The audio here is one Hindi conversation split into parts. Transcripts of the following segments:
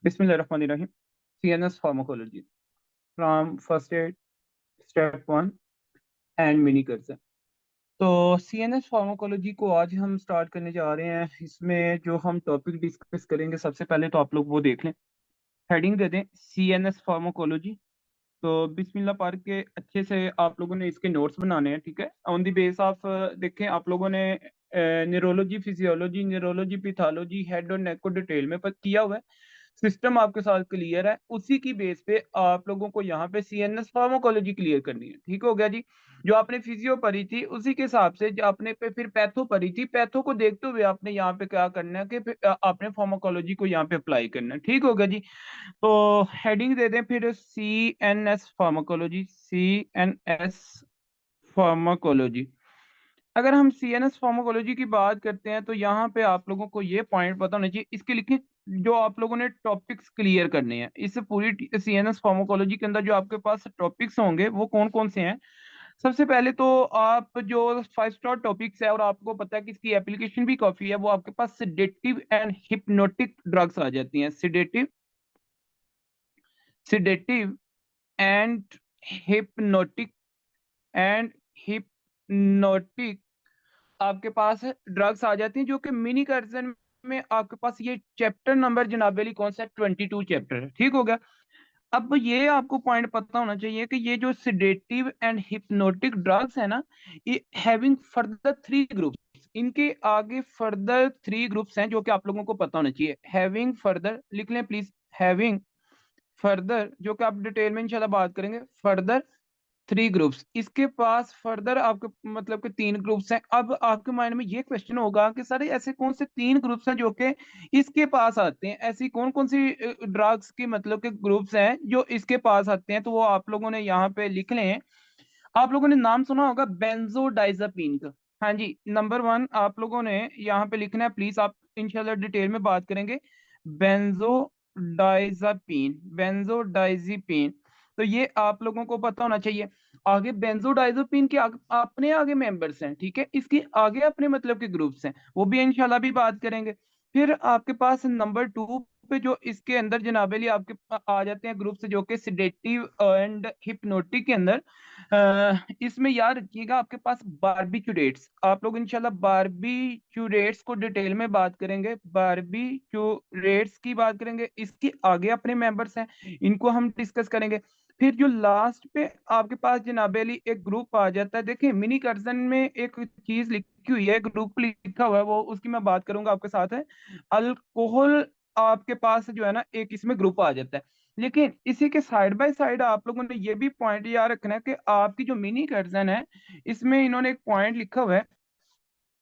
बिस्मिल्लाहिर्रहमानिर्रहीम। CNS pharmacology from first aid step one and mini Carson. तो CNS फार्माकोलॉजी को आज हम स्टार्ट करने जा रहे हैं। इसमें जो हम टॉपिक डिस्कस करेंगे, सबसे पहले तो आप लोग वो देख लें, हेडिंग दे दें CNS फार्माकोलॉजी। तो बिस्मिल्लाह पढ़ के अच्छे से आप लोगों ने इसके नोट्स बनाने हैं, ठीक है। ऑन द बेस ऑफ देखें आप लोगों ने neurology, physiology, neurology, pathology, head और नेक को डिटेल में पर किया हुआ है। सिस्टम आपके साथ क्लियर है, उसी की बेस पे आप लोगों को यहाँ पे CNS फार्माकोलॉजी क्लियर करनी है। ठीक हो गया जी। जो आपने फिजियो पढ़ी थी उसी के हिसाब से जो आपने पे फिर पैथो पढ़ी थी, पैथो को देखते हुए आपने यहाँ पे क्या करना है कि आपने फार्माकोलॉजी को यहाँ पे अप्लाई करना है। ठीक हो गया जी। तो हेडिंग दे दें फिर CNS फार्माकोलॉजी, CNS फार्माकोलॉजी। अगर हम CNS फार्माकोलॉजी की बात करते हैं तो यहाँ पे आप लोगों को ये पॉइंट पता होना चाहिए, इसके लिखे जो आप लोगों ने टॉपिक्स क्लियर करने हैं इस पूरी CNS फार्माकोलॉजी के अंदर। जो आपके पास टॉपिक्स होंगे वो कौन कौन से हैं? सबसे पहले तो आप जो 5 स्टार टॉपिक्स है और आपको पता है कि इसकी एप्लीकेशन भी काफी है, वो आपके पास सिडेटिव एंड हिप्नोटिक ड्रग्स आ जाती हैं। Sedative sedative and hypnotic and hypnotic आपके पास ड्रग्स आ जाती हैं, जो कि मिनी कर्जन में आपके पास ये चैप्टर नंबर जनाब अली कौन सा है? 22 चैप्टर है। ठीक हो गया। अब ये आपको पॉइंट पता होना चाहिए कि ये जो सिडेटिव एंड हिप्नोटिक ड्रग्स है ना, ये हैविंग फर्दर 3 ग्रुप्स, इनके आगे फर्दर 3 ग्रुप्स हैं जो कि आप लोगों को पता होना चाहिए। हैविंग फर्दर लिख लें प्लीज। हैविंग फर्दर, जो कि आप डिटेल में इंशाल्लाह बात करेंगे। फर्दर 3 ग्रुप्स, इसके पास फर्दर आपके मतलब के 3 ग्रुप्स हैं। अब आपके माइंड में ये क्वेश्चन होगा कि सर ऐसे कौन से 3 ग्रुप्स हैं जो कि इसके पास आते हैं? ऐसी कौन कौन सी ड्रग्स की मतलब के ग्रुप्स हैं जो इसके पास आते हैं? तो वो आप लोगों ने यहाँ पे लिख लें। आप लोगों ने नाम सुना होगा बेंजोडाइजापीन का। हाँ जी, नंबर 1 आप लोगों ने यहाँ पे लिखना है प्लीज। आप इंशाल्लाह डिटेल में बात करेंगे। बेंजोडाइजापीन, बेंजोडाइजिपीन। तो ये आप लोगों को पता होना चाहिए। आगे बेंजोडाइजापीन के अपने आगे मेंबर्स हैं, ठीक है। इसके आगे अपने मतलब के ग्रुप्स हैं, वो भी इंशाल्लाह भी बात करेंगे। फिर आपके पास नंबर 2 पे जो इसके अंदर जनाबेली आपके आ जाते हैं ग्रुप्स जो कि सिडेटिव एंड हिप्नोटिक के अंदर। इसमें याद रखिएगा आपके पास बारबिक्यूरेट्स, आप लोग इंशाल्लाह बारबिक्यूरेट्स को डिटेल में बात करेंगे। बारबिक्यूरेट्स की बात करेंगे, इसके आगे अपने मेंबर्स हैं, इनको हम डिस्कस करेंगे। फिर जो लास्ट पे आपके पास जनाबे अली एक ग्रुप आ जाता है। देखिए मिनी कर्जन में एक चीज लिखी हुई है, ग्रुप लिखा हुआ है, वो उसकी मैं बात करूंगा आपके साथ है। अल्कोहल आपके पास जो है ना एक इसमें ग्रुप आ जाता है। लेकिन इसी के साइड बाय साइड आप लोगों ने ये भी पॉइंट याद रखना है कि आपकी जो मिनी कर्जन है इसमें इन्होंने एक पॉइंट लिखा हुआ है।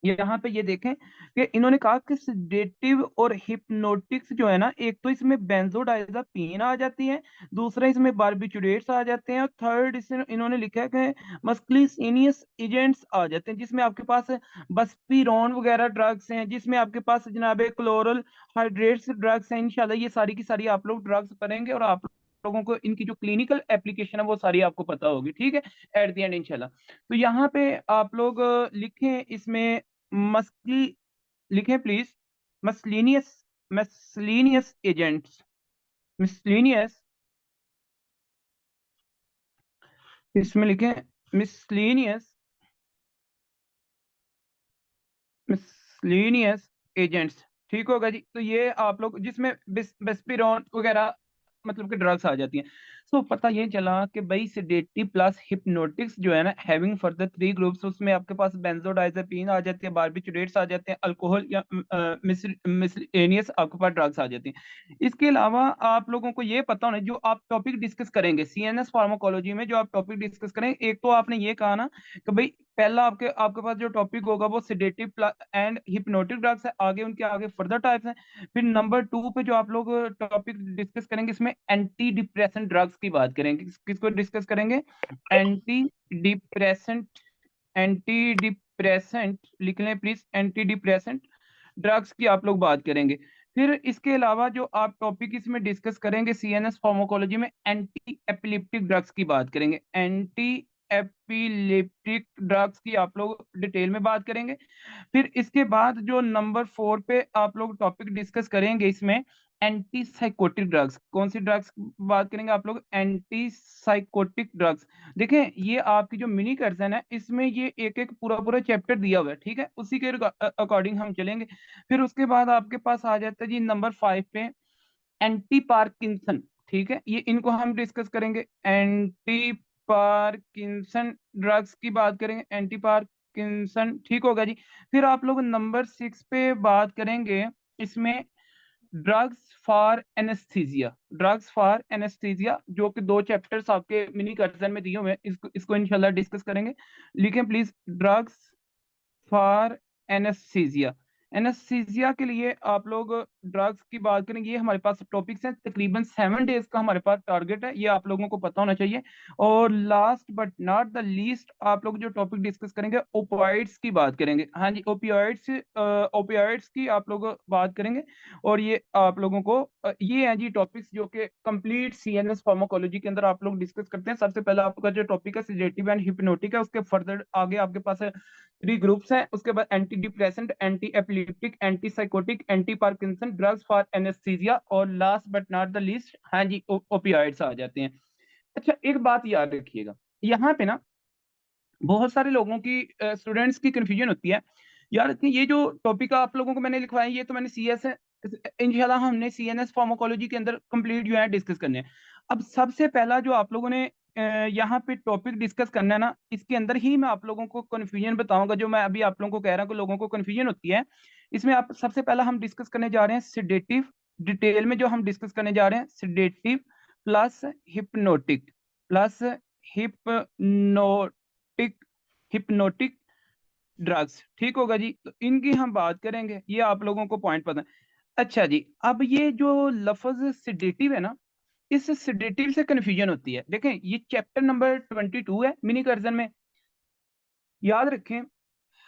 यहाँ पे ये देखें कि इन्होंने कहा कि सिडेटिव और हिप्नोटिक्स जो है ना, एक तो इसमें बेंजोडाइजापीन आ जाती है, दूसरा इसमें बारबिटूरेट्स आ जाते हैं, और थर्ड इसमें इन्होंने लिखा है कि मस्कुलिनियस एजेंट्स आ जाते हैं, जिसमें आपके पास बस्पिरोन वगैरह ड्रग्स हैं, जिसमें आपके पास जनाब क्लोरल हाइड्रेट्स ड्रग्स हैं। इंशाल्लाह ये सारी की सारी आप लोग ड्रग्स पढ़ेंगे और आप लोगों को इनकी जो क्लिनिकल एप्लीकेशन है वो सारी आपको पता होगी, ठीक है, एट द एंड इंशाल्लाह। तो यहाँ पे आप लोग लिखें इसमें मस्ली, लिखें प्लीज मसलिनियस, मसलिनियस एजेंट्स, मिसलिनियस, इसमें लिखें मिसलिनियस, मिसलिनियस एजेंट्स। ठीक होगा जी। तो ये आप लोग जिसमें बेस्पिरोन वगैरह मतलब कि ड्रग्स आ जाती हैं। सो पता ये चला कि भाई सिडेटिव प्लस हिप्नोटिक्स जो है ना, हैविंग फर्दर 3 ग्रुप्स, उसमें आपके पास बेंजोडाइजापीन आ जाती है, बारबिटूरेट्स आ जाते हैं, अल्कोहल या मिसलेनियस आपके पास ड्रग्स आ जाती हैं। इसके अलावा आप लोगों को ये पता होना, जो आप टॉपिक डिस्कस करेंगे CNS फार्माकोलॉजी में, जो आप टॉपिक डिस्कस करेंगे, एक तो आपने ये कहा ना कि भाई पहला आपके आपके पास जो टॉपिक होगा वो सिडेटिव एंड हिप्नोटिक ड्रग्स है, आगे उनके आगे फर्दर टाइप्स हैं। फिर नंबर 2 पे जो आप लोग टॉपिक डिस्कस करेंगे, इसमें एंटी डिप्रेसेंट ड्रग्स की बात करेंगे। किसको डिस्कस करेंगे? एंटी डिप्रेसेंट, एंटी डिप्रेसेंट लिख लें प्लीज, एंटी डिप्रेसेंट ड्रग्स की आप लोग बात करेंगे। फिर इसके अलावा जो आप टॉपिक इसमें डिस्कस करेंगे CNS फार्माकोलॉजी में, एंटी एपिलिप्टिक ड्रग्स की बात करेंगे। एंटी एपिलेप्टिक ड्रग्स की आप लोग डिटेल में बात करेंगे। फिर इसके बाद जो नंबर 4 पे आप लोग टॉपिक डिस्कस करेंगे, इसमें एंटी साइकोटिक ड्रग्स। कौन सी ड्रग्स बात करेंगे आप लोग? Anti psychotic drugs. देखें, ये आपकी जो मिनी कर्सन है, इसमें ये एक एक पूरा पूरा चैप्टर दिया हुआ है, ठीक है, उसी के अकॉर्डिंग हम चलेंगे। फिर उसके बाद आपके पास आ जाता है जी नंबर 5 पे एंटी पार्किंसन। ठीक है, ये इनको हम डिस्कस करेंगे। एंटी पार्किंसन ड्रग्स की बात करेंगे, एंटी पार्किंसन, ठीक होगा जी। फिर आप लोग नंबर 6 पे बात करेंगे, इसमें drugs for anaesthesia. Drugs for anaesthesia, जो कि 2 चैप्टर्स आपके मिनी कर्सन में दिए हुए हैं, इसको इंशाल्लाह डिस्कस करेंगे। लिखें please, drugs for anaesthesia. Anaesthesia के लिए आप लोग ड्रग्स की बात करेंगे, ये हमारे पास टॉपिक्स हैं, तकरीबन 7 डेज का हमारे पास टारगेट है, ये आप लोगों को पता होना चाहिए। और last but not the least, आप लोग जो टॉपिक डिस्कस करेंगे, ओपियोइड्स की बात करेंगे। हाँ जी, ओपियोइड्स, ओपियोइड्स की आप लोग बात करेंगे। और ये आप लोगों को ये हैं जी टॉपिक्स जो कि कंप्लीट सीएनएस फार्माकोलॉजी के अंदर आप लोग डिस्कस करते हैं। सबसे पहला आपका जो टॉपिक है सिडेटिव एंड हिप्नोटिक है, उसके फर्दर आगे आपके पास है 3 ग्रुप्स हैं। उसके बाद anti depressant, anti epileptic, anti psychotic, anti Parkinson, drugs for anaesthesia, और last but not the least, हाँ जी, ओपियाइड्स आ जाते हैं। अच्छा, एक बात याद रखिएगा, यहाँ पे ना बहुत सारे लोगों की, स्टूडेंट्स की कंफ्यूजन होती है। यार ये जो टॉपिक आप लोगों को मैंने लिखवाया, ये तो मैंने सीएस है, इंशाल्लाह हमने सीएनएस फार्माकोलॉजी के अंदर कंप्लीट जो है डिस्कस करने हैं। अब सबसे पहला जो आप लोगों ने यहाँ पे टॉपिक डिस्कस करना है ना, इसके अंदर ही मैं आप लोगों को कंफ्यूजन बताऊंगा, जो मैं अभी आप लोगों को कह रहा हूँ कि लोगों को कंफ्यूजन होती है। इसमें आप सबसे पहला हम डिस्कस करने जा रहे हैं सिडेटिव। डिटेल में जो हम डिस्कस करने जा रहे हैं, sedative plus hypnotic, plus hypnotic, hypnotic drugs, ठीक होगा जी। तो इनकी हम बात करेंगे, ये आप लोगों को पॉइंट पता है। अच्छा जी, अब ये जो लफ्ज सिडेटिव है ना, इस सिडेटिव से कंफ्यूजन होती है। देखें, ये चैप्टर नंबर 22 है मिनी कर्जन में। याद रखें,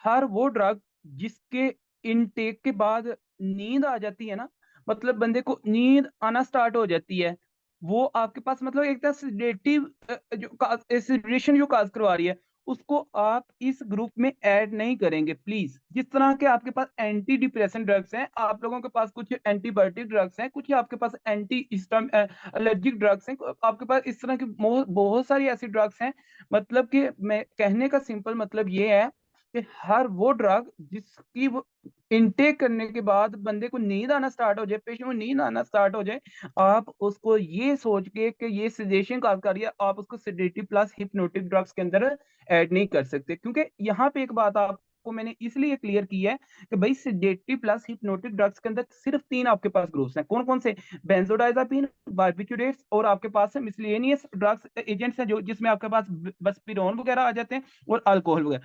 हर वो ड्रग जिसके इनटेक के बाद नींद आ जाती है ना, मतलब बंदे को नींद आना स्टार्ट हो जाती है, वो आपके पास मतलब एक तरह सेडेटिव जो सेडेशन जो काज करवा रही है, उसको आप इस ग्रुप में ऐड नहीं करेंगे प्लीज। जिस तरह के आपके पास एंटी डिप्रेशन ड्रग्स हैं, आप लोगों के पास कुछ एंटीबायोटिक ड्रग्स हैं, कुछ आपके पास एंटी एलर्जिक ड्रग्स हैं, आपके पास इस तरह की बहुत बहुत सारी ऐसी ड्रग्स हैं। मतलब कि मैं कहने का सिंपल मतलब ये है कि हर वो ड्रग जिसकी वो इनटेक करने के बाद बंदे को नींद आना स्टार्ट हो जाए, पेशेंट को नींद आना स्टार्ट हो जाए, आप उसको ये सोच के कि ये सिडेशन काज कर रही है, आप उसको सिडेटिव प्लस हिप्नोटिक ड्रग्स के अंदर ऐड नहीं कर सकते। क्योंकि यहाँ पे एक बात आपको मैंने इसलिए क्लियर की है कि भाई सिडेटिव प्लस हिप्नोटिक ड्रग्स के अंदर सिर्फ 3 आपके पास ग्रुप्स हैं। कौन कौन से? बेंजोडाइजापीन, बार्बिट्यूरेट्स, और आपके पास मिसलेनियस ड्रग्स एजेंट्स हैं, जो जिसमें आपके पास बस पिरोन वगैरह आ जाते हैं, और अल्कोहल वगैरह।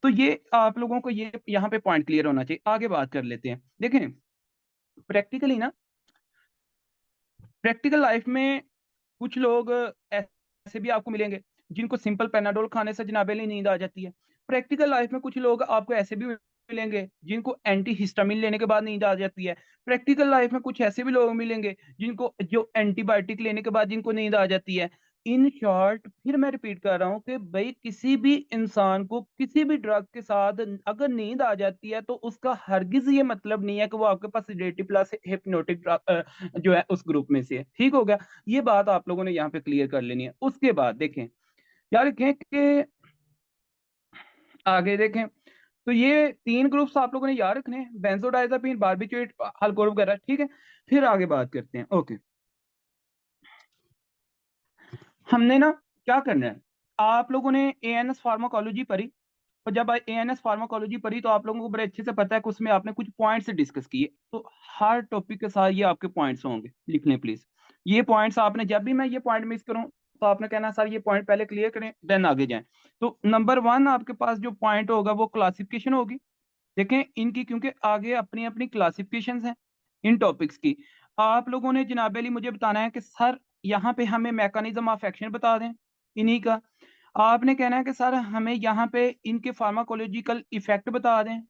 तो ये आप लोगों को ये यहाँ पे पॉइंट क्लियर होना चाहिए। आगे बात कर लेते हैं। देखें, प्रैक्टिकली ना, प्रैक्टिकल लाइफ में कुछ लोग ऐसे भी आपको मिलेंगे जिनको सिंपल पेनाडोल खाने से जनाबेली नींद आ जाती है। प्रैक्टिकल लाइफ में कुछ लोग आपको ऐसे भी मिलेंगे जिनको एंटी हिस्टामिन लेने के बाद नींद आ जाती है। प्रैक्टिकल लाइफ में कुछ ऐसे भी लोग मिलेंगे जिनको जो एंटीबायोटिक लेने के बाद जिनको नींद आ जाती है। इन शॉर्ट, फिर मैं रिपीट कर रहा हूँ कि भाई किसी भी इंसान को किसी भी ड्रग के साथ अगर नींद आ जाती है, तो उसका हरगिज ये मतलब नहीं है कि वो आपके पास सिडेटिव प्लस हिप्नोटिक जो है उस ग्रुप में से है। ठीक हो गया, ये बात आप लोगों ने यहाँ पे क्लियर कर लेनी है। उसके बाद देखें, यार देखें कि आगे देखें, तो ये 3 ग्रुप्स आप लोगों ने याद रखने हैं, बेंजोडाइजापीन, बार्बिट्यूरेट, अल्कोहल वगैरह, ठीक है। फिर आगे बात करते हैं। ओके, हमने ना क्या करना है, आप लोगों ने एएनएस फार्माकोलॉजी पढ़ी, और जब एएनएस फार्माकोलॉजी पढ़ी तो आप लोगों को बड़े अच्छे से पता है कि उसमें आपने कुछ पॉइंट्स डिस्कस किए। तो हर टॉपिक के साथ ये आपके पॉइंट्स होंगे, लिख लें प्लीज। ये पॉइंट्स आपने, जब भी मैं ये पॉइंट मिस करूं, तो आपने कहना सर ये पॉइंट पहले क्लियर करें देन आगे जाएं। तो नंबर 1 आपके पास जो पॉइंट होगा वो क्लासिफिकेशन होगी। देखें इनकी, क्योंकि आगे अपनी अपनी क्लासिफिकेशंस हैं इन टॉपिक्स की। आप लोगों ने जनाब अली मुझे बताना है कि सर यहाँ पे हमें मैकेनिज्म ऑफ एक्शन बता दें इन्हीं का। आपने कहना है कि सर हमें यहाँ पे इनके फार्माकोलॉजिकल इफेक्ट बता दें।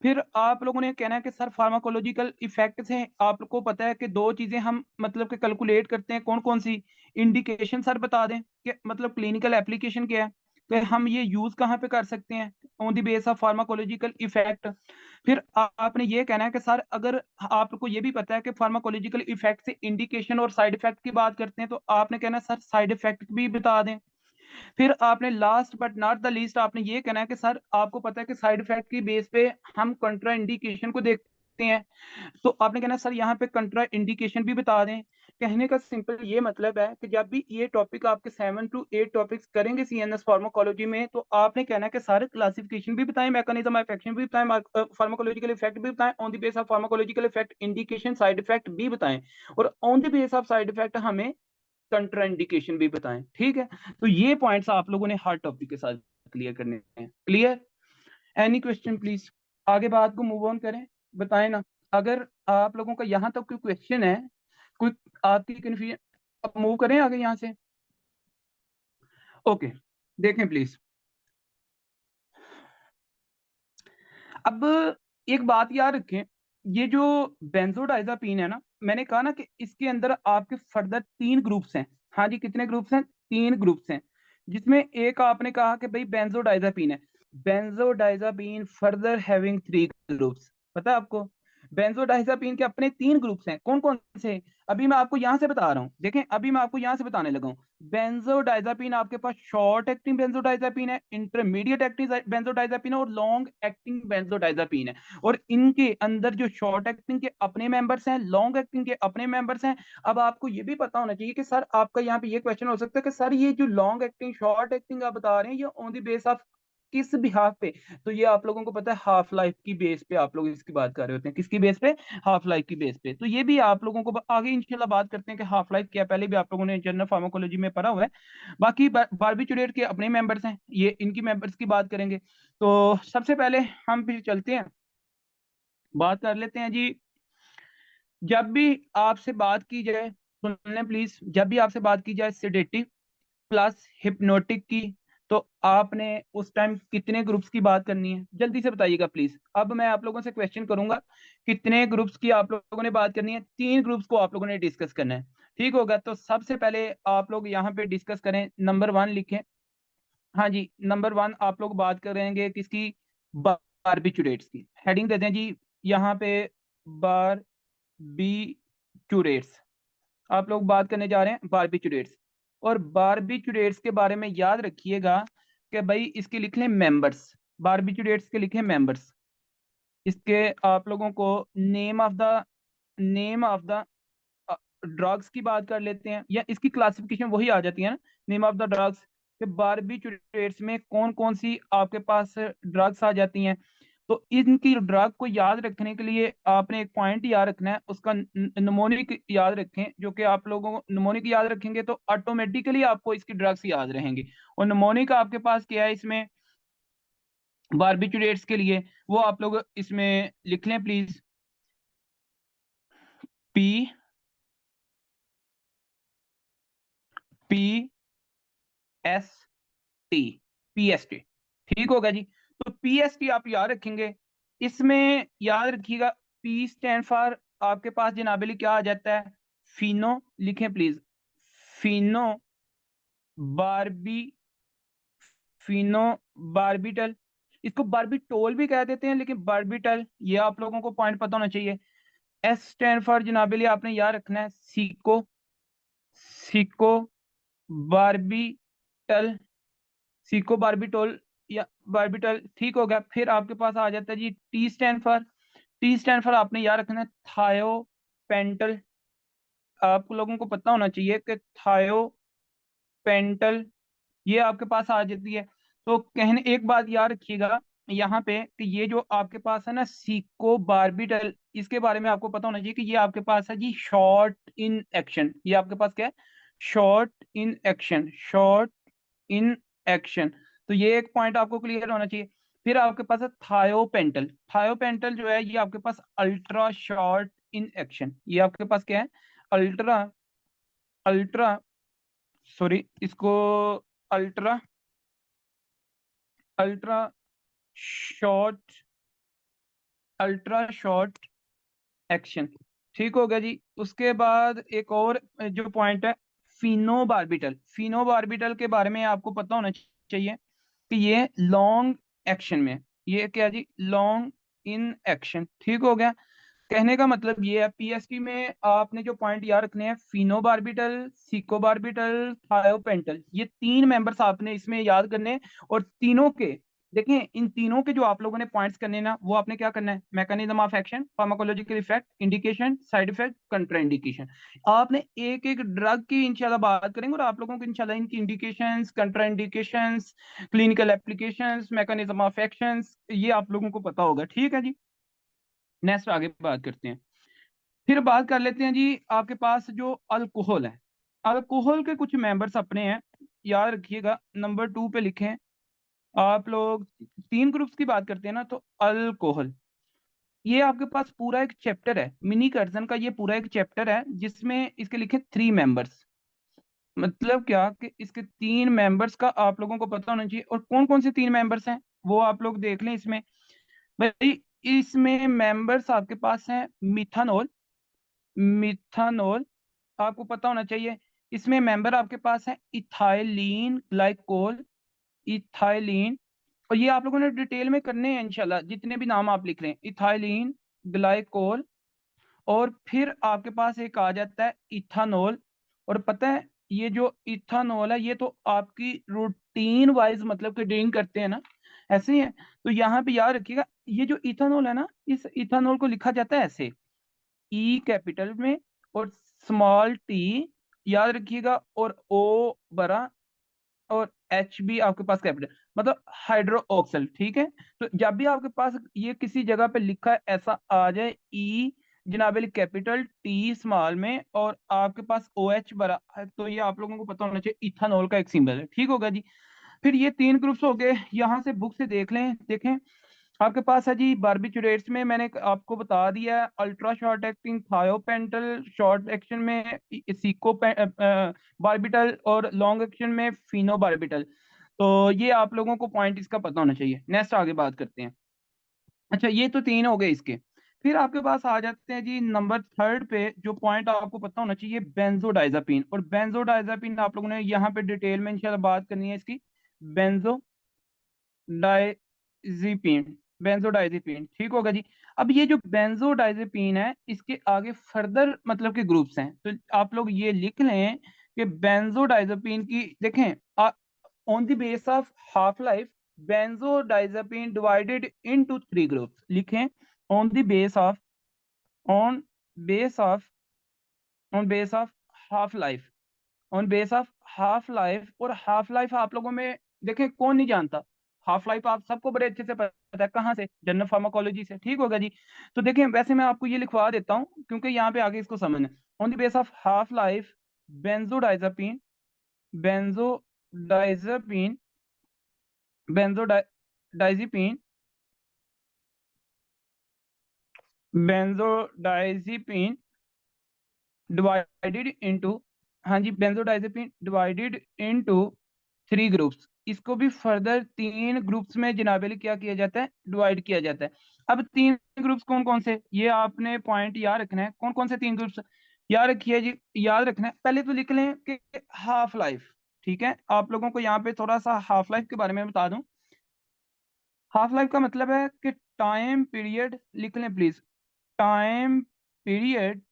फिर आप लोगों ने कहना है कि सर फार्माकोलॉजिकल इफेक्ट से आपको पता है कि 2 चीजें हम मतलब कि कैलकुलेट करते हैं, कौन कौन सी? इंडिकेशन सर बता दें कि मतलब क्लिनिकल एप्लीकेशन क्या है। तो हम ये यूज कहाँ पे कर सकते हैं? On the base of pharmacological effect. फिर आपने ये कहना है कि सर अगर आपको ये भी पता है कि फार्माकोलॉजिकल इफेक्ट से इंडिकेशन और साइड इफेक्ट की बात करते हैं, तो आपने कहना है सर साइड इफेक्ट भी बता दें। फिर आपने last but not the least आपने ये कहना है कि सर आपको पता है कि साइड इफेक्ट की बेस पे हम कंट्रा इंडिकेशन को देखते हैं, तो आपने कहना सर यहाँ पे कंट्रा इंडिकेशन भी बता दें। कहने का सिंपल ये मतलब है कि जब भी ये टॉपिक आपके 7 to 8 टॉपिक्स करेंगे सीएनएस फार्माकोलॉजी में, तो आपने कहना है कि सारे क्लासिफिकेशन भी बताएं, मैकेनिज्म ऑफ एक्शन भी बताएं, फार्माकोलॉजिकल इफेक्ट भी बताएं, on the base of pharmacological effect indication side effect भी बताएं, और on the base of side effect हमें कंट्रा इंडिकेशन भी बताएं। ठीक है, तो ये पॉइंट्स आप लोगों ने हर टॉपिक के साथ क्लियर करने हैं। क्लियर? Any question please? आगे बात को मूव ऑन करें, बताएं ना अगर आप लोगों का यहाँ तक कोई क्वेश्चन है, कोई आपकी कंफ्यूजन, अब मूव करें आगे यहाँ से। ओके, देखें प्लीज। अब एक बात याद रखें, ये जो बेंजोडाइजापीन है ना, मैंने कहा ना कि इसके अंदर आपके फर्दर 3 ग्रुप्स हैं। हाँ जी, कितने ग्रुप्स हैं? 3 ग्रुप्स हैं, जिसमें एक आपने कहा कि भाई बेंजोडाइजापीन है। बेंजोडाइजापीन फर्दर हैविंग 3 ग्रुप्स, पता है आपको? बेंजोडाइजापीन के अपने 3 ग्रुप्स हैं, कौन कौन से? अभी मैं आपको यहां से बता रहा हूं, देखें अभी मैं आपको यहां से बताने लगा हूं। बेंजोडाइजापीन आपके पास शॉर्ट एक्टिंग बेंजोडाइजापीन है, इंटरमीडिएट एक्टिंग बेंजोडाइजापीन है, और लॉन्ग एक्टिंग बेंजोडाइजापीन है। और इनके अंदर जो शॉर्ट एक्टिंग के अपने मेंबर्स हैं, लॉन्ग एक्टिंग के अपने मेंबर्स हैं। अब आपको ये भी पता होना चाहिए कि सर आपका यहाँ पे ये क्वेश्चन हो सकता है कि सर ये जो लॉन्ग एक्टिंग शॉर्ट एक्टिंग आप बता रहे हैं, ये ऑन द बेस ऑफ किस बिहाफ पे? तो ये आप लोगों को पता है हाफ लाइफ की बेस पे आप लोग इसकी बात कर रहे होते हैं। किसकी बेस पे? हाफ लाइफ की बेस पे। तो ये भी आप लोगों को आगे इंशाल्लाह बात करते हैं कि हाफ लाइफ क्या, पहले भी आप लोगों ने जनरल फार्माकोलॉजी में पढ़ा हुआ है। बाकी बारबिचुरेट के अपने मेंबर्स हैं, ये इनकी मेंबर्स की बात करेंगे। तो सबसे पहले हम फिर चलते हैं, बात कर लेते हैं जी। जब भी आपसे बात की जाए, सुन लें प्लीज, जब भी आपसे बात की जाए सेडेटिव प्लस हिप्नोटिक की, तो आपने उस टाइम कितने ग्रुप्स की बात करनी है? जल्दी से बताइएगा प्लीज। अब मैं आप लोगों से क्वेश्चन करूंगा, कितने ग्रुप्स की आप लोगों ने बात करनी है? 3 ग्रुप्स को आप लोगों ने डिस्कस करना है। ठीक होगा, तो सबसे पहले आप लोग यहाँ पे डिस्कस करें, नंबर 1 लिखें। हाँ जी, नंबर 1 आप लोग बात करेंगे किसकी? बारबिचुरेट्स की। हेडिंग देते हैं जी यहाँ पे, बारबिचुरेट्स। आप लोग बात करने जा रहे हैं बारबिचुरेट्स। और बारबिचुरेट्स के बारे में याद रखिएगा कि भाई इसके लिख लें मेंबर्स, बारबिचुरेट्स के लिखे मेंबर्स। इसके आप लोगों को नेम ऑफ द ड्रग्स की बात कर लेते हैं, या इसकी क्लासिफिकेशन वही आ जाती है ना, नेम ऑफ द ड्रग्स, कि बारबिचुरेट्स में कौन कौन सी आपके पास ड्रग्स आ जाती हैं। तो इनकी ड्रग को याद रखने के लिए आपने एक पॉइंट याद रखना है, उसका नमोनिक याद रखें। जो कि आप लोगों को नमोनिक याद रखेंगे तो ऑटोमेटिकली आपको इसकी ड्रग्स याद रहेंगी। और नमोनिक आपके पास क्या है इसमें बारबिचुरेट्स के लिए, वो आप लोग इसमें लिख लें please. P P S T, P S T. ठीक होगा जी। तो पी एस टी आप याद रखेंगे, इसमें याद रखिएगा पी स्टैंड फॉर आपके पास जनाबली क्या आ जाता है? फिनो, लिखें प्लीज, फिनो बारबी, फिनो बारबिटल। इसको बारबिटोल भी कह देते हैं, लेकिन बारबिटल ये आप लोगों को पॉइंट पता होना चाहिए। एस स्टैंड फॉर जनाबली आपने याद रखना है सीको, सीको बारबिटल, सीको बारबिटोल या बारबिटल। ठीक हो गया। फिर आपके पास आ जाता है G T stand for, T stand for आपने याद रखना है थायोपेंटल। आप लोगों को पता होना चाहिए कि थायोपेंटल ये आपके पास आ जाती है। तो कहने एक बात याद रखिएगा यहाँ पे कि ये जो आपके पास है ना सीको बारबिटल, इसके बारे में आपको पता होना चाहिए कि ये आपके पास है जी शॉर्ट इन एक्शन। ये आपके पास क्या है? Short in action, short in action. तो ये एक पॉइंट आपको क्लियर होना चाहिए। फिर आपके पास है थायोपेंटल, थायोपेंटल जो है ये आपके पास अल्ट्रा शॉर्ट इन एक्शन। ये आपके पास क्या है? अल्ट्रा, अल्ट्रा, सॉरी इसको ultra, ultra short, ultra short action. ठीक हो गया जी। उसके बाद एक और जो पॉइंट है फिनोबार्बिटल, फिनोबार्बिटल के बारे में आपको पता होना चाहिए कि ये लॉन्ग एक्शन में, ये क्या जी, लॉन्ग इन एक्शन, ठीक हो गया। कहने का मतलब ये है, पीएसटी में आपने जो पॉइंट याद रखने हैं, फिनोबार्बिटल, सिकोबार्बिटल, थायोपेंटल, ये तीन मेंबर्स आपने इसमें याद करने हैं। और तीनों के, देखें, इन तीनों के जो आप लोगों ने पॉइंट्स करने हैं ना, वो आपने क्या करना है, mechanism of action, pharmacological effect, indication, side effect, contraindication. आपने एक एक ड्रग की इंशाल्लाह बात करेंगे, और आप लोगों को इंशाल्लाह इनकी indications, contraindications, clinical applications, mechanism of actions, ये आप लोगों को पता होगा, ठीक है जी। नेक्स्ट आगे बात करते हैं। फिर बात कर लेते हैं जी, आपके पास जो अल्कोहल है, अल्कोहल के कुछ मेंबर्स अपने हैं, याद रखिएगा, नंबर 2 पे लिखें आप लोग। तीन ग्रुप्स की बात करते हैं ना, तो अल्कोहल, ये आपके पास पूरा एक चैप्टर है, मिनी कर्जन का ये पूरा एक चैप्टर है, जिसमें इसके लिखे 3 मेंबर्स। मतलब क्या कि इसके 3 मेंबर्स का आप लोगों को पता होना चाहिए। और कौन कौन से 3 मेंबर्स हैं वो आप लोग देख लें इसमें। भाई, इसमें मेंबर्स आपके पास हैं मिथानॉल, मिथानॉल आपको पता होना चाहिए। इसमें मेंबर आपके पास है इथाइलीन ग्लाइकोल, इथाइलीन। और ये आप लोगों ने डिटेल में करने हैं इंशाल्लाह, जितने भी नाम आप लिख रहे हैं, इथाइलीन ग्लाइकोल। और फिर आपके पास एक आ जाता है इथानॉल। और पता है, ये जो इथानॉल है, ये तो आपकी रूटीन वाइज मतलब कि ड्रिंक करते हैं ना, ऐसे ही है। तो यहाँ पे याद रखिएगा, ये जो इथानॉल है ना, इस इथानॉल को लिखा जाता है ऐसे, ई कैपिटल में और स्मॉल टी, याद रखिएगा, और ओ बड़ा, और एच भी आपके पास कैपिटल, मतलब हाइड्रो ऑक्सल, ठीक है। तो जब भी आपके पास ये किसी जगह पे लिखा है ऐसा आ जाए, ई जनाबेली कैपिटल, टी स्मॉल में, और आपके पास ओ एच बड़ा है, तो ये आप लोगों को पता होना चाहिए इथानॉल का एक सिंबल है, ठीक होगा जी। फिर ये 3 ग्रुप्स हो गए, यहाँ से बुक से देख लें, देखें आपके पास है जी बारबिचुरेट्स में, मैंने आपको बता दिया है, ultra short acting thiopental, short action में सीको बारबिटल, और लॉन्ग एक्शन में फिनोबारबिटल। तो ये आप लोगों को पॉइंट इसका पता होना चाहिए। नेक्स्ट आगे बात करते हैं। अच्छा, ये तो 3 हो गए इसके। फिर आपके पास आ जाते हैं जी नंबर 3 पे, जो पॉइंट आपको पता होना चाहिए, बेंजोडाइजापीन। और बेंजोडाइजापीन आप लोगों ने यहाँ पे डिटेल में इंशाल्लाह बात करनी है इसकी। बेंजो डायजीपीन, बेंजोडाइजीपीन, ठीक होगा जी। अब ये जो बेंजोडाइजीपीन है, इसके आगे फर्दर मतलब के ग्रुप्स हैं, तो आप लोग ये लिख लें कि बेंजोडाइजीपीन की, देखें, on the base of half life, benzodiazepine divided into 3 groups, लिखें on the base of, on base of, on base of half life, on base of half life. और हाफ लाइफ आप लोगों में, देखें, कौन नहीं जानता हाफ लाइफ, आप सबको बड़े अच्छे से पता है, कहाँ से, जनरल फार्माकोलॉजी से, ठीक होगा जी। तो देखें, वैसे मैं आपको ये लिखवा देता हूँ, क्योंकि यहाँ पे आगे इसको समझना। On the base of half life, benzodiazepine, benzodiazepine, benzodiazepine, benzodiazepine divided into, हाँ जी, बेंजोडाइजेपिन डिवाइडेड इनटू 3 ग्रुप्स। इसको भी फर्दर 3 ग्रुप्स में जनाबेली क्या किया जाता है, डिवाइड किया जाता है। अब 3 ग्रुप्स कौन कौन से, ये आपने पॉइंट याद रखना है, कौन कौन से 3 ग्रुप्स याद रखिए जी। याद रखना है, पहले तो लिख लें कि हाफ लाइफ, ठीक है। आप लोगों को यहाँ पे थोड़ा सा हाफ लाइफ के बारे में बता दूं। हाफ लाइफ का मतलब है कि टाइम पीरियड, लिख लें please, time period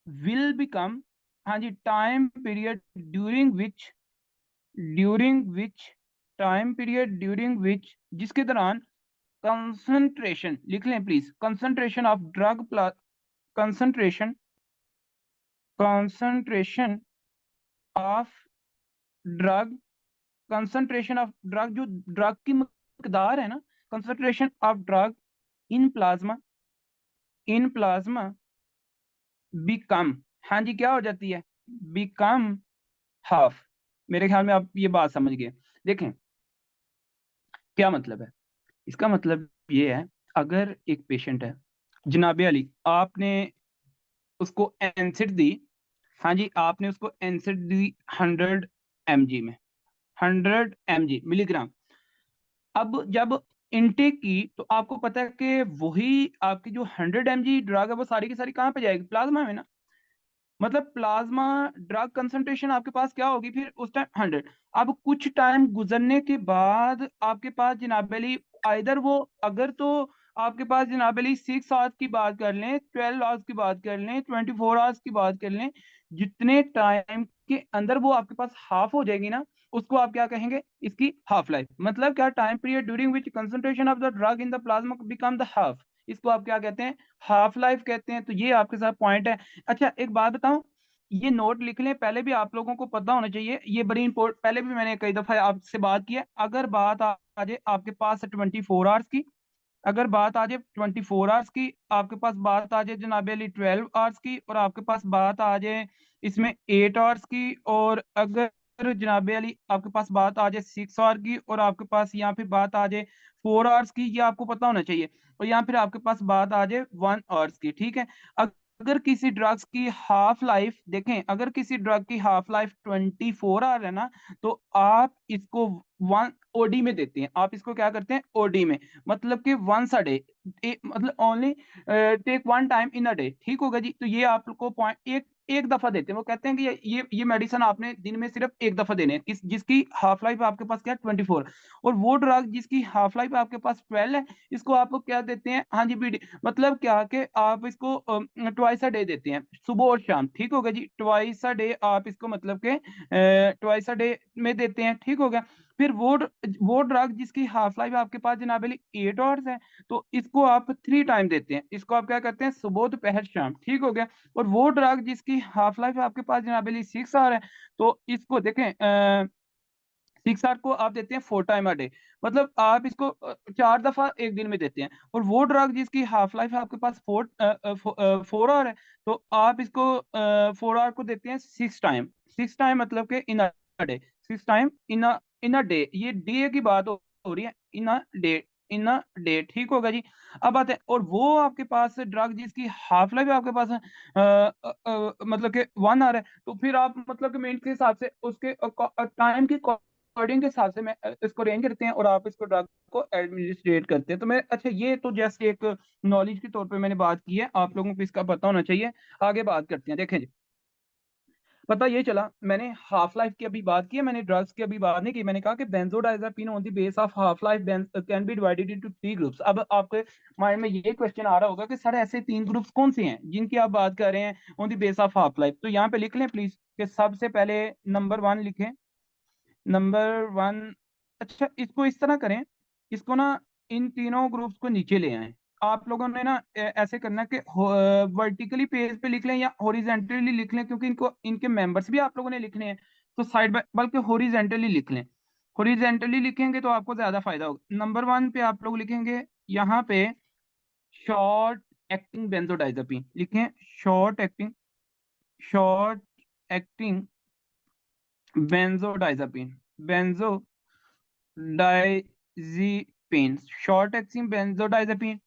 will become, हाँ जी, time period during which, time period during which, जिसके दौरान कंसंट्रेशन, लिख लें please, concentration of drug, concentration, concentration of drug, concentration of drug, जो ड्रग की मकदार है ना, concentration of drug in plasma, in plasma become, हाँ जी, क्या हो जाती है, बिकम हाफ। मेरे ख्याल में आप ये बात समझ गए। देखें क्या मतलब है, इसका मतलब ये है, अगर एक पेशेंट है, जनाबे अली, आपने उसको एनसिड दी, हाँ जी, आपने उसको एनसिड दी 100 mg में, 100 mg मिलीग्राम। अब जब इनटेक की, तो आपको पता है कि वही आपकी जो 100 mg ड्रग है, वो सारी की सारी कहाँ पे जाएगी, प्लाज्मा में ना। मतलब प्लाज्मा ड्रग कंसंट्रेशन आपके पास क्या होगी फिर उस टाइम 100। अब कुछ टाइम गुजरने के बाद आपके पास जनाब अली आइदर वो, अगर तो आपके पास जनाब अली 6 आवर्स की बात कर लें, 12 आवर्स की बात कर लें, 24 आवर्स की बात कर लें, जितने टाइम के अंदर वो आपके पास हाफ हो जाएगी ना, उसको आप क्या कहेंगे, इसकी हाफ लाइफ। मतलब क्या, time period during which concentration of the drug in the plasma become the half, इसको आप क्या कहते हैं, हाफ लाइफ कहते हैं। तो ये आपके साथ पॉइंट है। अच्छा एक बात बताऊं, ये नोट लिख लें, पहले भी आप लोगों को पता होना चाहिए, ये बड़ी इंपोर्ट, पहले भी मैंने कई दफा आपसे बात की है। अगर बात आ जाए आपके पास 24 आवर्स की, अगर बात आ जाए 24 आवर्स की, आपके पास बात आ जाए जनाब अली 12 आवर्स की, और आपके पास बात आ जाए इसमें 8 आवर्स की, और अगर जनाब अली आपके पास बात आ जाए 6 आवर की, और आपके पास यहाँ पे बात आ जाए 4 आवर्स की, ये आपको पता होना चाहिए। और यहाँ फिर आपके पास बात आ जाए 1 आवर्स की, ठीक है। अगर किसी ड्रग्स की हाफ लाइफ देखें, अगर किसी ड्रग की हाफ लाइफ 24 आवर है ना, तो आप इसको वन ओडी में देते हैं। आप इसको क्या करते हैं, ओडी में, मतलब कि वंस अ डे, मतलब only take one time in a day, ठीक होगा जी। तो ये आपको पॉइंट एक एक दफा देते हैं। वो कहते हैं कि ये मेडिसिन आपने दिन में सिर्फ एक दफा देने हैं, जिसकी हाफ लाइफ आपके पास क्या, 24। और वो ड्रग जिसकी हाफ लाइफ आपके पास 12 है, इसको आप क्या देते हैं, हाँ जी बीडी, मतलब क्या कि आप इसको ट्वाइस अ डे देते हैं, सुबह और शाम, ठीक होगा जी। ट्वाइस अ डे आप इसको मतलब के ट्वाइस अ डे में देते हैं, ठीक हो गया। फिर वो ड्रग जिसकी हाफ लाइफ आपके पास जनाब 8 आवर्स है, तो इसको आप 3 टाइम देते हैं। इसको आप क्या करते हैं, सुबह दोपहर शाम, ठीक हो गया। और वो ड्रग जिसकी हाफ लाइफ आपके पास जनाब 6 आवर है, तो इसको देखें 6 आवर को आप देते हैं 4 टाइम अ डे, मतलब आप इसको 4 दफा एक दिन में देते हैं। और वो ड्रग जिसकी हाफ लाइफ आपके पास 4 आवर है, तो आप इसको 4 आवर को देते हैं 6 टाइम। 6 टाइम मतलब के in a day, 6 time in a day, ये डे की बात हो रही है, इन a day, in a day, ठीक होगा जी। अब आते हैं, और वो आपके पास ड्रग जिसकी हाफ लाइफ आपके पास है मतलब के 1 आवर है, तो फिर आप मतलब के मिनट के हिसाब से उसके टाइम की अकॉर्डिंग के हिसाब से मैं इसको रेंज करते हैं, और आप इसको ड्रग को एडमिनिस्ट्रेट करते हैं। तो मैं, अच्छा ये तो जस्ट एक नॉलेज के तौर पे मैंने बात की है, आप लोगों को इसका पता होना चाहिए। आगे बात करते हैं, देखें जी, पता ये चला, मैंने हाफ लाइफ की अभी बात की है, मैंने ड्रग्स की अभी बात नहीं की। मैंने कहा कि benzodiazepine on the base of half life can be divided into 3 groups. अब आपके माइंड में ये क्वेश्चन आ रहा होगा कि सर ऐसे 3 ग्रुप्स कौन से हैं जिनकी आप बात कर रहे हैं on the base of half life. तो यहाँ पे लिख लें प्लीज, कि सबसे पहले नंबर 1 लिखें, नंबर 1। अच्छा इसको इस तरह करें, इसको ना, इन तीनों ग्रुप्स को नीचे ले आए। आप लोगों ने ना ऐसे करना कि वर्टिकली पेज पे लिख लें या हॉरिजेंटली लिख लें, क्योंकि इनको, इनके मेंबर्स भी आप लोगों ने लिखने हैं, तो साइड बाय, बल्कि हॉरिजेंटली लिख लें। हॉरिजेंटली लिखेंगे तो आपको ज्यादा फायदा होगा। नंबर 1 पे आप लोग लिखेंगे यहाँ पे शॉर्ट एक्टिंग बेंजोडाइजापीन लिखें, short acting, short acting benzodiazepine, benzodiazepine, short acting benzodiazepine.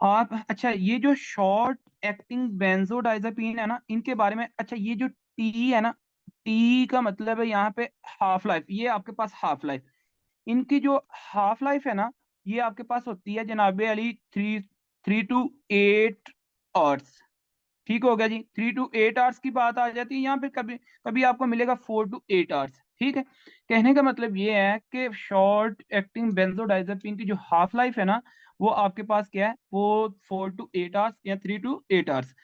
आप, अच्छा ये जो शॉर्ट एक्टिंग बेंजोडाइजापीन है ना, इनके बारे में, अच्छा ये जो टी है ना, टी का मतलब है यहाँ पे हाफ लाइफ, ये आपके पास हाफ लाइफ, इनकी जो हाफ लाइफ है ना, ये आपके पास होती है जनाबे अली 3 to 8 आवर्स, ठीक हो गया जी। 3 to 8 आवर्स की बात आ जाती है यहाँ पे, कभी कभी आपको मिलेगा 4 to 8 आवर्स, ठीक है। कहने का मतलब ये है कि शॉर्ट एक्टिंग बेंजोडाइजापीन की जो हाफ लाइफ है ना, वो आपके पास क्या है, वो 4 to 8 आवर्स या 3 to 8 आवर्स।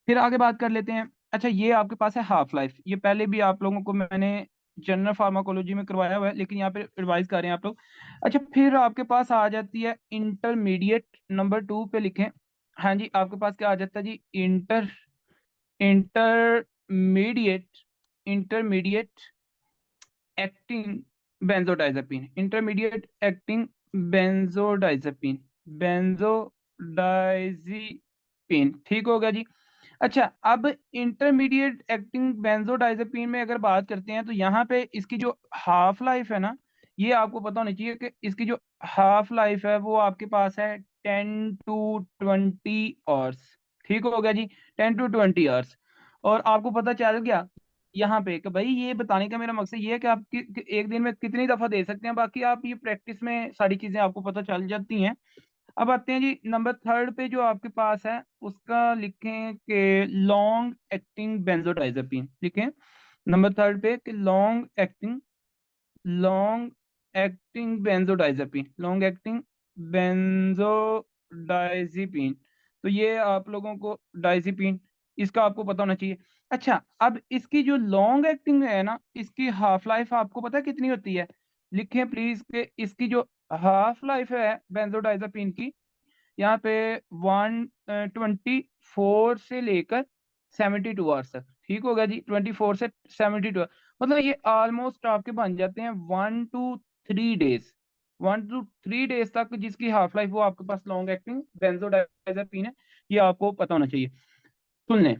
फिर आगे बात कर लेते हैं। अच्छा ये आपके पास है हाफ लाइफ, ये पहले भी आप लोगों को मैंने जनरल फार्माकोलॉजी में करवाया हुआ है, लेकिन यहाँ पे रिवाइज कर रहे हैं आप लोग। अच्छा फिर आपके पास आ जाती है इंटरमीडिएट, नंबर 2 पे लिखें। हाँ जी, आपके पास क्या आ जाता है जी, intermediate, intermediate acting benzodiazepine, intermediate acting benzodiazepine, benzodiazepine, ठीक होगा जी। अच्छा अब इंटरमीडिएट एक्टिंग बेंजोडाइजापीन में अगर बात करते हैं, तो यहाँ पे इसकी जो हाफ लाइफ है ना, ये आपको पता होनी चाहिए कि इसकी जो हाफ लाइफ है वो आपके पास है 10 to 20 आवर्स, ठीक हो गया जी, 10 to 20 आवर्स। और आपको पता चल गया यहाँ पे कि भाई, ये बताने का मेरा मकसद ये है कि आप एक दिन में कितनी दफा दे सकते हैं, बाकी आप ये प्रैक्टिस में सारी चीजें आपको पता चल जाती हैं। अब आते हैं जी नंबर थर्ड पे, जो आपके पास है उसका लिखें कि लॉन्ग एक्टिंग बेंजोडाइजेपिन। लिखें नंबर थर्ड पे कि लॉन्ग एक्टिंग बेंजोडाइजेपिन। तो ये आप लोगों को डाइजेपिन, इसका आपको पता होना चाहिए। अच्छा, अब इसकी जो लॉन्ग एक्टिंग है ना, इसकी हाफ लाइफ आपको पता है कितनी होती है? लिखें प्लीज कि इसकी जो हाफ लाइफ है बेंजोडाइजेपिन की, यहाँ पे 124 से लेकर 72 आवर्स तक। ठीक होगा जी, 24 से 72, मतलब ये ऑलमोस्ट आपके बन जाते हैं 1 to 3 डेज, 1 to 3 डेज तक जिसकी हाफ लाइफ, वो आपके पास लॉन्ग एक्टिंग बेंजोडाइजेपिन है। ये आपको पता होना चाहिए। सुन लें,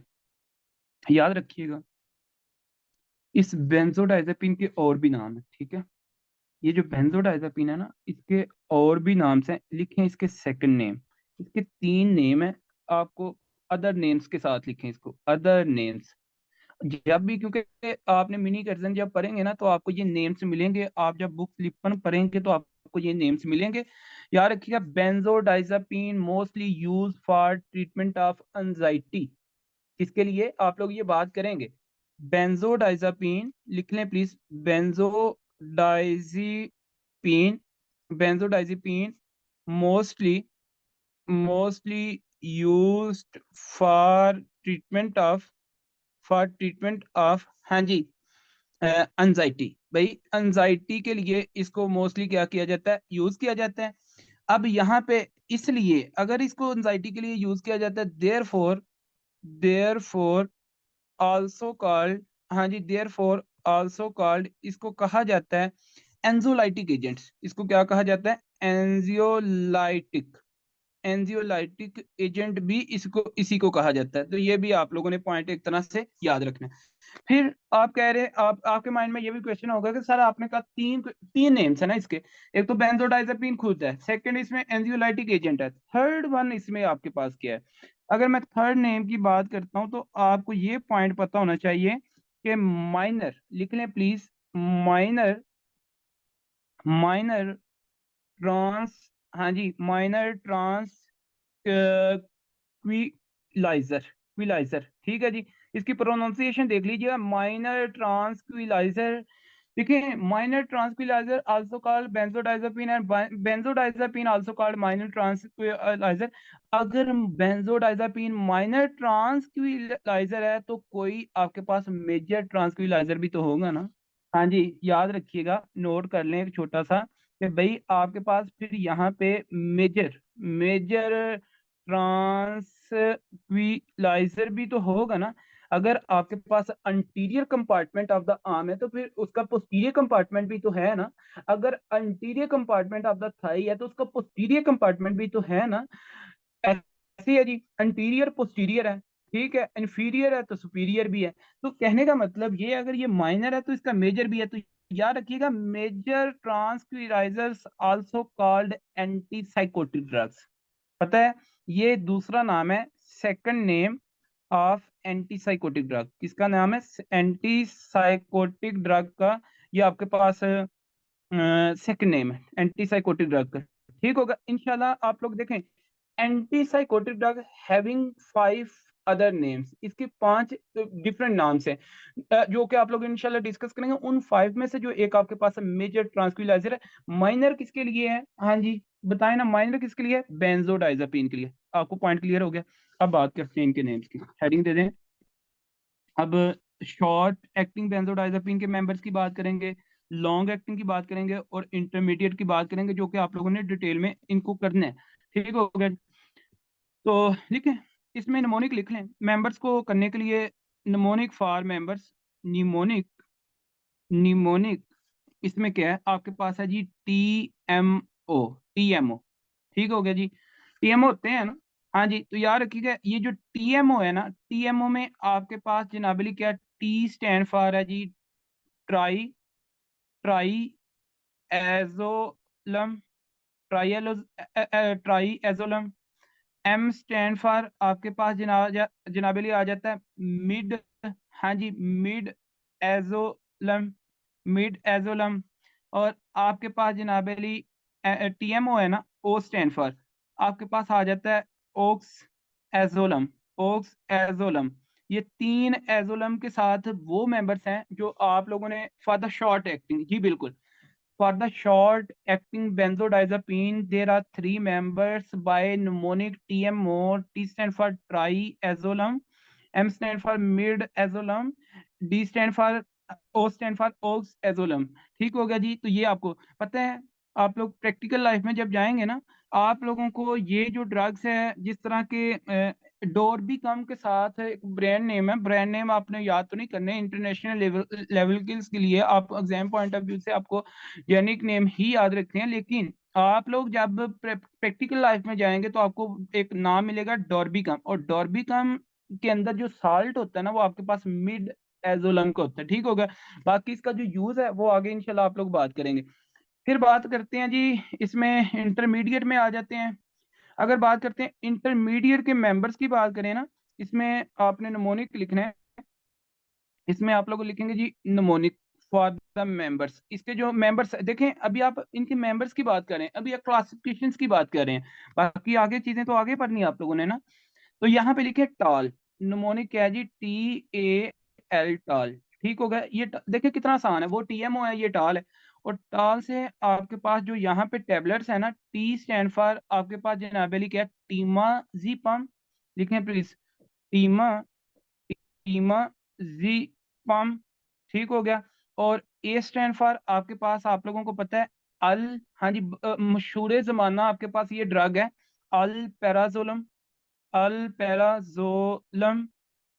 याद रखिएगा, इस बेंजोडाइजेपिन के और भी नाम है, ठीक है? ये जो बेंजोडाइजेपिन है ना, इसके और भी नाम्स हैं, लिखें इसके सेकंड नेम। इसके 3 नेम है, आपको अदर नेम्स के साथ लिखें इसको, अदर नेम्स। जब भी, क्योंकि आपने मिनी कर्जन जब पढ़ेंगे ना, तो आपको ये नेम्स मिलेंगे। आप जब बुक लिपन पढ़ेंगे तो आपको ये नेम्स मिलेंगे। याद रखिएगा, benzodiazepine mostly use for treatment of anxiety. किसके लिए आप लोग ये बात करेंगे? बेंजोडाइजेपिन लिख लें please. Benzodiazepine benzodiazepine mostly mostly used for treatment of हाँ जी, एंजाइटी। भाई एंजाइटी के लिए इसको मोस्टली क्या किया जाता है? यूज किया जाता है। अब यहाँ पे इसलिए अगर इसको एंजाइटी के लिए यूज किया जाता है, देयर फोर आल्सो कॉल्ड, हाँ जी, देयर फोर आल्सो कॉल्ड, इसको कहा जाता है एंजोलाइटिक एजेंट्स। इसको क्या कहा जाता है? एंजियोलाइटिक एंजियोलाइटिक एजेंट भी इसको इसी को कहा जाता है। तो ये भी आप लोगों ने पॉइंट एक तरह से याद रखना है। फिर आप कह रहे, आप आपके माइंड में ये भी क्वेश्चन होगा कि सर आपने कहा तीन तीन नेम्स है ना इसके, एक तो बेंजोडाइजेपिन खुद है, सेकंड इसमें एंजियोलाइटिक एजेंट है, थर्ड वन इसमें आपके पास क्या है? अगर मैं थर्ड नेम की बात करता हूं तो आपको ये पॉइंट पता होना चाहिए कि माइनर, लिख लें प्लीज, माइनर माइनर ट्रांस, हाँ जी, माइनर ट्रांस क्विलाइजर, ठीक है जी। इसकी प्रोनाउंसिएशन देख लीजिएगा, माइनर ट्रांसक्विलाइजर। देखिए, minor tranquilizer also called benzodiazepine and benzodiazepine also called minor tranquilizer. अगर बेंजोडाइजेपिन माइनर ट्रांसक्विलाइजर है तो कोई आपके पास मेजर ट्रांसक्विलाइजर भी तो होगा ना? हाँ जी, याद रखिएगा, नोट कर लें एक छोटा सा, कि भाई आपके पास फिर यहाँ पे मेजर मेजर ट्रांसक्विलाइजर भी तो होगा ना। अगर आपके पास anterior compartment of the arm है तो फिर उसका पोस्टीरियर कंपार्टमेंट भी तो है ना। अगर anterior compartment of the Thai है तो उसका पोस्टीरियर कंपार्टमेंट भी तो है ना। ऐसे है जी, अंटीरियर पोस्टीरियर है, ठीक है, इंफीरियर है तो सुपीरियर भी है। तो कहने का मतलब ये, अगर ये माइनर है तो इसका मेजर भी है। तो याद रखिएगा, major tranquilizers also called antipsychotic drugs. पता है, ये दूसरा नाम है, second name of antipsychotic drug. किसका नाम है? एंटीसाइकोटिक ड्रग का ये आपके पास सेकंड नेम है, एंटीसाइकोटिक ड्रग का। ठीक होगा इंशाल्लाह। आप लोग देखें, antipsychotic drug having 5 other names, इसके 5 डिफरेंट नाम्स हैं, जो कि आप लोग इंशाल्लाह डिस्कस करेंगे। उन 5 में से जो एक आपके पास मेजर ट्रांसक्विलाइजर है, माइनर किसके लिए है? हाँ जी, बताएं ना, माइनर किसके लिए है? बेंजोडाइजेपिन के लिए। आपको पॉइंट क्लियर हो गया? अब बात करते हैं इनके नेम्स की, हेडिंग दे दें। अब शॉर्ट एक्टिंग बेंजोडाइजेपिन के मेंबर्स की बात करेंगे, लॉन्ग एक्टिंग की बात करेंगे, और इंटरमीडिएट की बात करेंगे, जो कि आप लोगों ने डिटेल में इनको करना है। ठीक हो गया? तो लिखें, इसमें निमोनिक लिख लें मेंबर्स को करने के लिए। Mnemonic for members, mnemonic mnemonic इसमें क्या है आपके पास? है जी टीएमओ। ठीक हो गया जी, टीएमओ होते हैं ना। हाँ जी, तो याद रखिएगा, ये जो टीएमओ है ना, टीएमओ में आपके पास जनाबली क्या, टी स्टैंड फॉर है जी tri triazolam, triazolam. M stand for आपके पास जनाबली आ जाता है मिड, हाँ जी, एजोलम मिड एजोलम। और आपके पास जनाबली टीएमओ है ना, ओ स्टैंड फॉर आपके पास आ जाता है ओक्स एजोलम। ओक्स एजोलम, ये 3 एजोलम के साथ वो मेंबर्स हैं जो आप लोगों ने फॉर द शॉर्ट एक्टिंग, जी बिल्कुल, for the short acting benzodiazepine, there are 3 members by mnemonic TMO. T stand for triazolam, M stand for midazolam, D stand for O stand for oxazolam। ठीक हो गया जी। तो ये आपको पता है, आप लोग प्रैक्टिकल लाइफ में जब जाएंगे ना, आप लोगों को ये जो ड्रग्स है, जिस तरह के डोरबीकम के साथ एक ब्रांड नेम है, ब्रांड नेम आपने याद तो नहीं करने, इंटरनेशनल लेवल के लिए आप एग्जाम पॉइंट ऑफ व्यू से आपको जेनिक नेम ही याद रखते हैं, लेकिन आप लोग जब प्रैक्टिकल लाइफ में जाएंगे तो आपको एक नाम मिलेगा डॉर्बिकम, और डॉर्बिकम के अंदर जो साल्ट होता है ना, वो आपके पास मिड एजोलम का होता है। ठीक हो गया। बाकी इसका जो यूज है वो आगे इंशाल्लाह आप लोग बात करेंगे। फिर बात करते हैं जी, इसमें इंटरमीडिएट में आ जाते हैं। अगर बात करते हैं इंटरमीडिएट के मेंबर्स की बात करें ना, इसमें आपने निमोनिक लिखना है। इसमें आप लोग लिखेंगे जी निमोनिक फॉर द मेंबर्स। इसके जो मेंबर्स देखें, अभी आप इनके मेंबर्स की बात करें, अभी आप क्लासिफिकेशन की बात कर रहे हैं, बाकी आगे चीजें तो आगे पढ़नी है आप लोगों ने ना। तो यहाँ पे लिखे टॉल, निमोनिक क्या है जी, TAL टॉल। ठीक हो गया। ये देखिए कितना आसान है, वो TMO है, ये टॉल है। और टॉल से आपके पास जो यहाँ पे टेबलेट्स है ना, T स्टैंड फॉर आपके पास जनाबेली क्या है, टीमाजीपम। लिखें प्लीज, टीमा जी पम। ठीक हो गया। और ए स्टैंड फॉर आपके पास, आप लोगों को पता है, अल, हाँ जी, मशहूर जमाना आपके पास ये ड्रग है, अल पैराजोलम। अल पैराजोलम।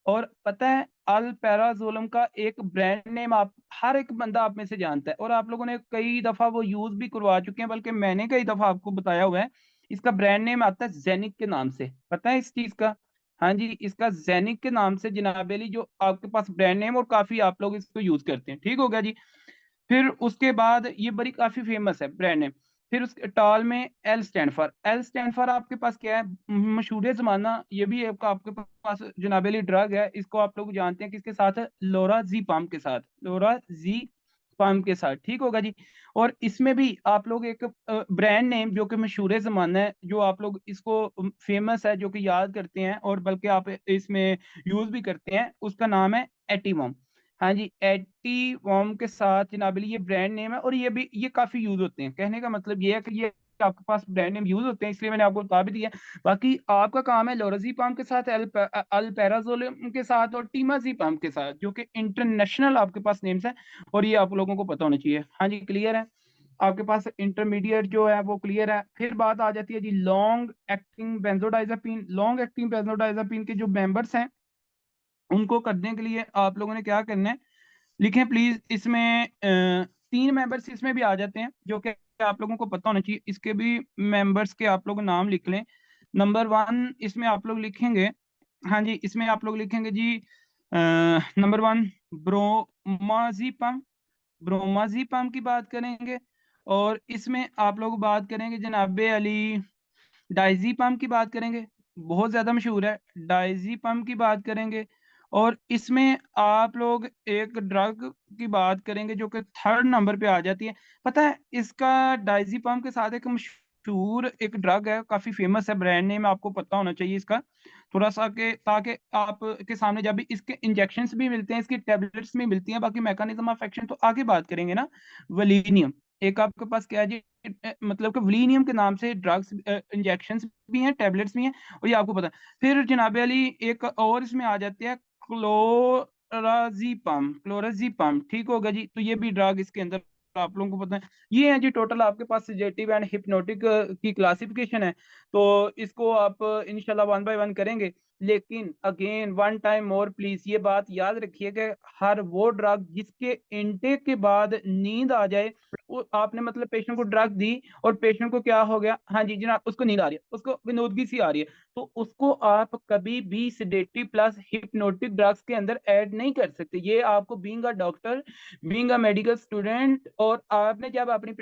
और पता है, अल पैराजोलम का एक ब्रांड नेम आप हर एक बंदा आप में से जानता है, और आप लोगों ने कई दफा वो यूज भी करवा चुके हैं, बल्कि मैंने कई दफा आपको बताया हुआ है। इसका ब्रांड नेम आता है जेनिक के नाम से, पता है इस चीज का? हाँ जी, इसका जेनिक के नाम से जनाबेली जो आपके पास ब्रांड नेम, और काफी आप लोग इसको यूज करते हैं। ठीक हो गया जी। फिर उसके बाद ये बड़ी काफी फेमस है ब्रांड नेम। फिर उसके टॉल में L stand for, L stand for आपके पास क्या है, मशहूर जमाना, ये भी आपके पास जनाबेली ड्रग है, इसको आप लोग जानते हैं किसके साथ है, लोरा जी पाम के साथ, लोरा जी पाम के साथ। ठीक होगा जी। और इसमें भी आप लोग एक ब्रांड नेम जो कि मशहूर जमाना है, जो आप लोग इसको फेमस है, जो कि याद करते हैं, और बल्कि आप इसमें यूज भी करते हैं, उसका नाम है एटीमम। हाँ जी, एटी वॉर्म के साथ जनाबली ये ब्रांड नेम है, और ये भी ये काफी यूज होते हैं। कहने का मतलब ये है कि ये आपके पास ब्रांड नेम यूज होते हैं, इसलिए मैंने आपको बता भी दिया। बाकी आपका काम है लोराजीपाम के साथ, अल पैराजोलम के साथ, और टीमाजीपाम के साथ, जो कि इंटरनेशनल आपके पास नेम्स हैं, और ये आप लोगों को पता होना चाहिए। हाँ जी, क्लियर है? आपके पास इंटरमीडिएट जो है वो क्लियर है। फिर बात आ जाती है जी लॉन्ग एक्टिंग बेंजोडाइजापीन। लॉन्ग एक्टिंग बेंजोडाइजापीन के जो मेंबर्स हैं, उनको करने के लिए आप लोगों ने क्या करना है, लिखें प्लीज। इसमें 3 मेंबर्स इसमें भी आ जाते हैं, जो कि आप लोगों को पता होना चाहिए। इसके भी मेंबर्स के आप लोग नाम लिख लें। नंबर 1 इसमें आप लोग लिखेंगे, हाँ जी, इसमें आप लोग लिखेंगे जी नंबर 1 ब्रोमाजीपम। ब्रोमाजीपम की बात करेंगे। और इसमें आप लोग बात करेंगे जनाबे अली डाइजीपम की बात करेंगे, बहुत ज्यादा मशहूर है, डाइजीपम की बात करेंगे। और इसमें आप लोग एक ड्रग की बात करेंगे जो कि 3rd नंबर पे आ जाती है। पता है, इसका डाइजीपम के साथ एक मशहूर एक ड्रग है, काफी फेमस है, ब्रांड नेम आपको पता होना चाहिए इसका थोड़ा सा, के ताकि आप के सामने जब भी इसके इंजेक्शंस भी मिलते हैं, इसकी टेबलेट्स भी मिलती हैं, बाकी मैकेनिज्म ऑफ एक्शन तो आगे बात करेंगे ना। वलीनियम, एक आपके पास क्या है जी, मतलब कि वलीनियम के नाम से ड्रग्स इंजेक्शंस भी हैं, टेबलेट्स भी हैं, और ये आपको पता है। फिर जनाब अली एक और इसमें आ जाती है क्लोराजीपम। क्लोराजीपम, ठीक होगा जी। तो ये भी ड्रग इसके अंदर आप लोगों को पता है। ये है जी टोटल आपके पास सेडेटिव एंड हिप्नोटिक की क्लासिफिकेशन है। तो इसको आप इंशाल्लाह 1 बाय 1 करेंगे। लेकिन again one time more please, ये बात याद रखिए कि हर वो ड्रग जिसके इनटेक के बाद नींद आ जाए, वो आपने मतलब पेशेंट को ड्रग दी और पेशेंट को क्या हो गया, हाँ जी जनाब, उसको नींद आ रही है, उसको विनोदगी सी आ रही है, तो उसको आप कभी भी सेडेटिव प्लस हिप्नोटिक ड्रग्स के अंदर ऐड नहीं कर सकते। ये आपको being a doctor, being a medical student, और आपने जब अपनी